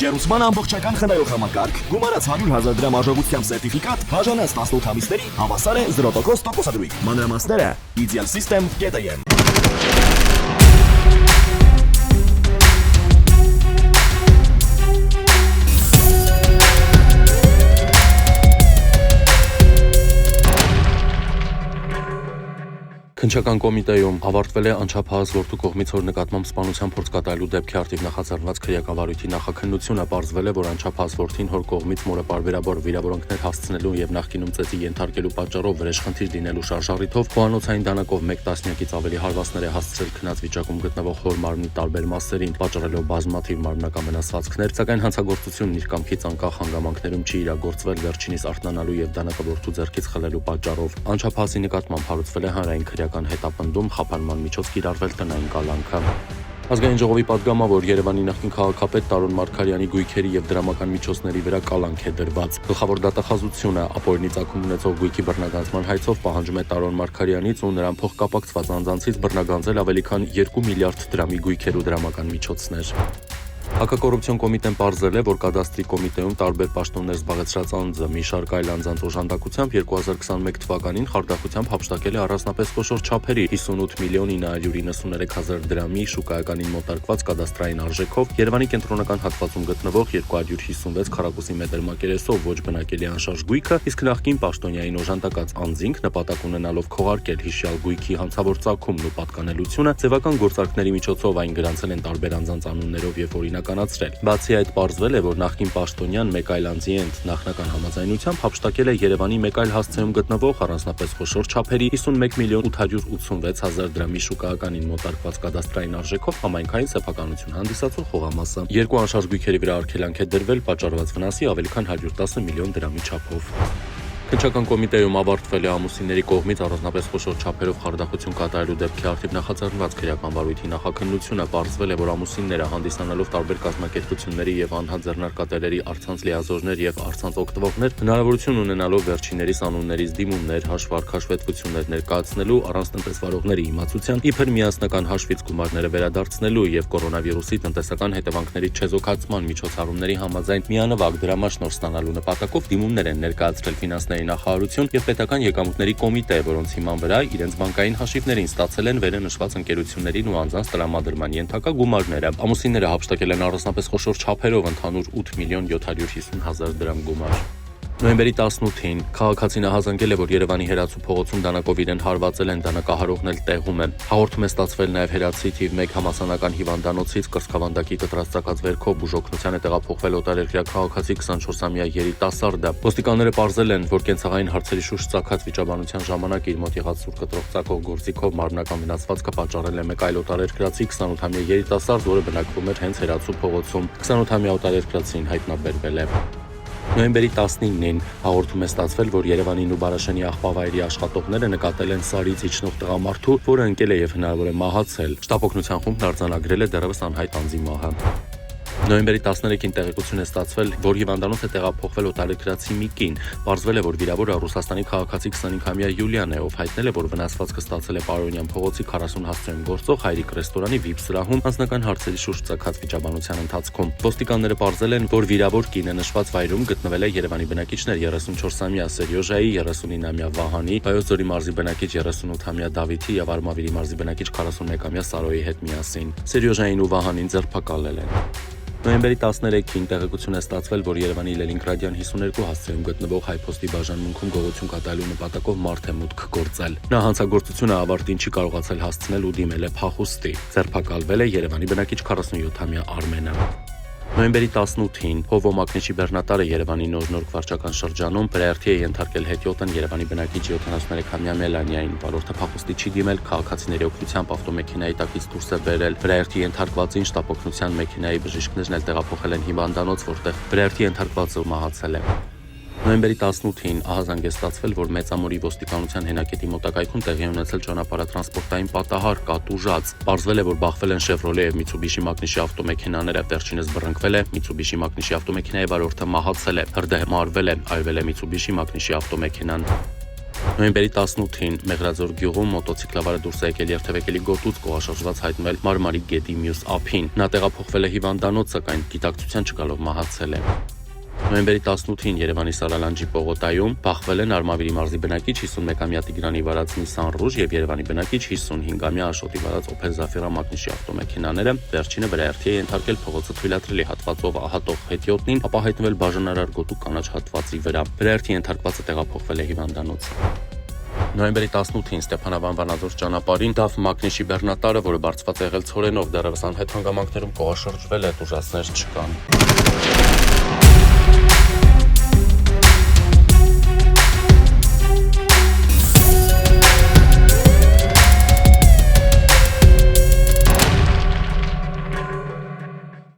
Ջերուսման ամբողջական խնայող համակարգ, գումարած 100,000 դրամ արժողությամբ սերտիֆիկատ, բաժանած 18 ամիսների, հավասար է 0% տոկոսադրույք։ Մանրամասները idealsystem.am Քննչական կոմիտեում ավարտվել է անչափահաս որդու կողմից հոր նկատմամբ սպանության փորձ կատարելու դեպքի արդիվ նախաձեռնված քրեական վարույթի նախաքննությունը պարզվել է, որ անչափահաս որդին հոր կողմից մորը պարբերաբար վիրավորանքներ հասցնելու եւ նախկինում ծեծի ենթարկելու պատճառով վրեժխնդիր լինելու շարժառիթով խոհանոցային դանակով 1 տասնյակից ավելի հարվածներ է հասցրել քնած վիճակում գտնվող հոր մարմնի տարբեր մասերին, պատճառելով բազմաթիվ մարմնական վնասվածքներ, սակայն հանցագործությունն իր կամքից անկախ հանգամանքներում չի իրագործվել վերջինիս արթնանալու եւ դանակը որդու ձեռքից խլելու պատճառով։ Անչափահասի նկատմամբ հարուցվել է հանրային քրեական հետապնդում, խափանման միջոց կիրառվել տնային կալանքը։ Ազգային ժողովի պատգամավոր Երևանի նախկին քաղաքապետ Տարոն Մարգարյանի գույքերի եւ դրամական միջոցների վրա կալանք է դրված։ Գլխավոր դատախազությունը ապօրինի ծագում ունեցող գույքի բռնագանձման հայցով պահանջում է Տարոն Մարգարյանից ու նրան փոխկապակցված անձանցից բռնագանձել ավելի քան 2 միլիարդ դրամի գույքեր ու դրամական միջոցներ։ Հակակոռուպցիոն կոմիտեն պարզել է, որ կադաստրի կոմիտեում տարբեր պաշտոններ զբաղեցրած անձը մի շարք այլ անձանց օժանդակությամբ 2021 թվականին խարդախությամբ հափշտակել է առանձնապես խոշոր չափերի 58 միլիոն 993 հազար դրամի շուկայականին մոտարկված կադաստրային արժեքով Երևանի կենտրոնական հատվածում գտնվող 256 քառակուսի մետր մակերեսով ոչ բնակելի անշարժ գույքը, իսկ նախկին պաշտոնյային օժանդակած անձինք նպատակ ունենալով քողարկել հիշյալ գույքի հանցավոր ծագումն ու պատկանելությունը ձևական գործարքների միջոցով այն գրանցել են տարբեր անձանց անուններով եւ օրինականացրել։ Բացի այդ, պարզվել է, որ նախկին պաշտոնյան մեկ այլ անձի հետ նախնական համաձայնությամբ հափշտակել է Երևանի մեկ այլ հասցեում գտնվող առանձնապես խոշոր չափերի 51 միլիոն 886 հազար դրամի շուկայականին մոտարկված կադաստրային արժեքով համայնքային սեփականություն հանդիսացող խոհամասը։ Երկու անշարժ գույքերի վրա արգելանք է դրվել պատճառված վնասի ավելի քան 110 միլիոն դրամի չափով։ Քննչական կոմիտեում ավարտվել է ամուսինների կողմից առանձնապես խոշոր չափերով խարդախություն կատարելու դեպքի արդիվ նախաձեռնված քրեական վարույթի նախաքննությունը պարզվել է, որ ամուսինները հանդիսանալով տարբեր կազմակերպությունների եւ անհատ ձեռնարկատերերի առցանց լիազորներ եւ առցանց օգտվողներ, հնարավորություն ունենալով վերջիններիս անուններից դիմումներ, հաշվարկ հաշվետվություններ ներկայացնելու առանց տնտեսվարողների իմացության, իբր միասնական հաշվից գումարները վերադարձնելու եւ կորոնավիրուսի տնտեսական հետևանքների չեզոքացման միջոցառումների համաձայն միանվագ դրամաշնորհ ստանալու նպատակով դիմումներ են ներկայացրել ֆինանսների նախարարություն եւ պետական եկամուտների կոմիտե, որոնց հիման վրա իրենց բանկային հաշիվներին ստացել են վերը նշված ընկերություններին ու անձանց տրամադրման ենթակա գումարները։ Ամուսինները հափշտակել են առանձնապես խոշոր չափերով ընդհանուր 8 միլիոն 750 հազար դրամ գումար։ Նոյեմբերի 18-ին քաղաքացին ահազանգել է, որ Երևանի Հերացու փողոցում դանակով իրեն հարվածել են, դանակահարողն էլ տեղում է։ Հաղորդում է ստացվել նաև Հերացի թիվ 1 համալսարանական հիվանդանոցից կրծքավանդակի կտրած վերքով բուժօգնության է տեղափոխվել օտարերկրյա քաղաքացի 24-ամյա երիտասարդը։ Ոստիկանները պարզել են, որ կենցաղային հարցերի շուրջ ծագած վիճաբանության ժամանակ իր մոտ եղած սուր կտրող ծակող գործիքով մարմնական վնասվածքը պատճառել է մեկ այլ օտարերկրացի 28-ամյա երիտասարդ, որը բնակվում էր հենց Հերացու փողոցում։ 28-ամյա օտարերկրացին հայտնաբերվել է։ Նոյեմբերի 19-ին հաղորդում է ստացվել, որ Երևանին ու Բարաշենի աղբավայրի աշխատողները նկատել են Սարից իջնող տղամարդու, որը ընկել է եւ հնարավոր է մահացել։ Շտապօգնության խումբն արձանագրել է դեռևս անհայտ անձի մահը։ Նոյեմբերի 13-ին տեղեկություն է ստացվել, որ հիվանդանոց է տեղափոխվել օտարերկրացի մի կին։ Պարզվել է, որ վիրավորը Ռուսաստանի քաղաքացի 25-ամյա Յուլիան է, ով հայտնել է, որ վնասվածքը ստացել է Պարոնյան փողոցի 40 հասցեում գործող Հայրիկ ռեստորանի VIP սրահում անձնական հարցերի շուրջ ծագած վիճաբանության ընթացքում։ Ոստիկանները պարզել են, որ վիրավոր կինը նշված վայրում գտնվել է Երևանի բնակիչներ 34-ամյա Սերյոժայի, 39-ամյա Վահանի, Վայոց ձորի մարզի բնակիչ 38-ամյա Դավիթի եւ Արմավիրի մարզի բնակիչ 41-ամյա Սարոյի հետ միասին։ Սերյոժային ու Վահանին ձերբակալել են։ Նոյեմբերի 13-ին տեղեկություն է ստացվել, որ Երևանի Լենինգրադյան 52 հասցեում գտնվող հայփոստի բաժանմունքում գողություն կատարելու նպատակով մարդ է մուտք գործել։ Նա հանցագործությունը ավարտին չի կարողացել հասցնել ու դիմել է փախուստի։ Ձերբակալվել է Երևանի բնակիչ 47-ամյա Արմենը։ Նոյեմբերի 18-ին Հովո Մակնիչի բեռնատարը Երևանի Նոր վարչական շրջանում պրեերթի է ենթարկել հետիոտն Երևանի բնակիչ 73-ամյա Մելանիային, որը փախուստի չի դիմել, քաղաքացիների օգնությամբ ավտոմեքենայի տակից դուրս է բերել։ Պրեերթի ենթարկվածին շտապօգնության մեքենայի բժիշկներն էլ տեղափոխել են հիվանդանոց, որտեղ պրեերթի ենթարկվածը մահացել է։ Նոյեմբերի 18-ին ահազանգ է ստացվել, որ Մեծամորի ոստիկանության հենակետի մոտակայքում տեղի ունեցել ճանապարհատրանսպորտային պատահար կատուժած։ Պարզվել է, որ բախվել են Chevrolet եւ Mitsubishi Magnishi ավտոմեքենաները, վերջինս բռնկվել է, Mitsubishi Magnishi ավտոմեքենայի վարորդը մահացել է, հրդեհ մարվել է, այրվել է Mitsubishi Magnishi ավտոմեքենան։ Նոյեմբերի 18-ին Մեղրաձոր գյուղում մոտոցիկլավարը դուրս է եկել երթևեկելի գոտուց կողաշրջված հայտնվել Մարմարի գետի մյուս ափին։ Նա տեղափոխվել է հիվանդանոց, սակայն գիտակցության չգալով մահացել է։ Նոյեմբերի 18-ին Երևանի Սարալանջի պողոտայում բախվել են Արմավիրի մարզի բնակիչ 51-ամյա Տիգրանի վարած Nissan Rouge եւ Երևանի բնակիչ 55-ամյա Աշոտի վարած Opel Zafira մագնիսի ավտոմեքենաները։ Վերջինը վրայերթի է ենթարկել փողոցը թույլատրելի հատվածով ահատող հետիոտնին, ապա հայտնվել բաժանարար գոտու կանաչ հատվածի վրա։ Վրայերթի ենթարկվածը տեղափոխվել է հիվանդանոց։ Նոյեմբերի 18-ին Ստեփանավան Վանաձոր ճանապարհին DAF մագնիսի բեռնատարը, որը բարձված է եղել ցորենով, դեռևս անհետ հանգամանքներում կողաշրջվել է, ուժասներ չկան։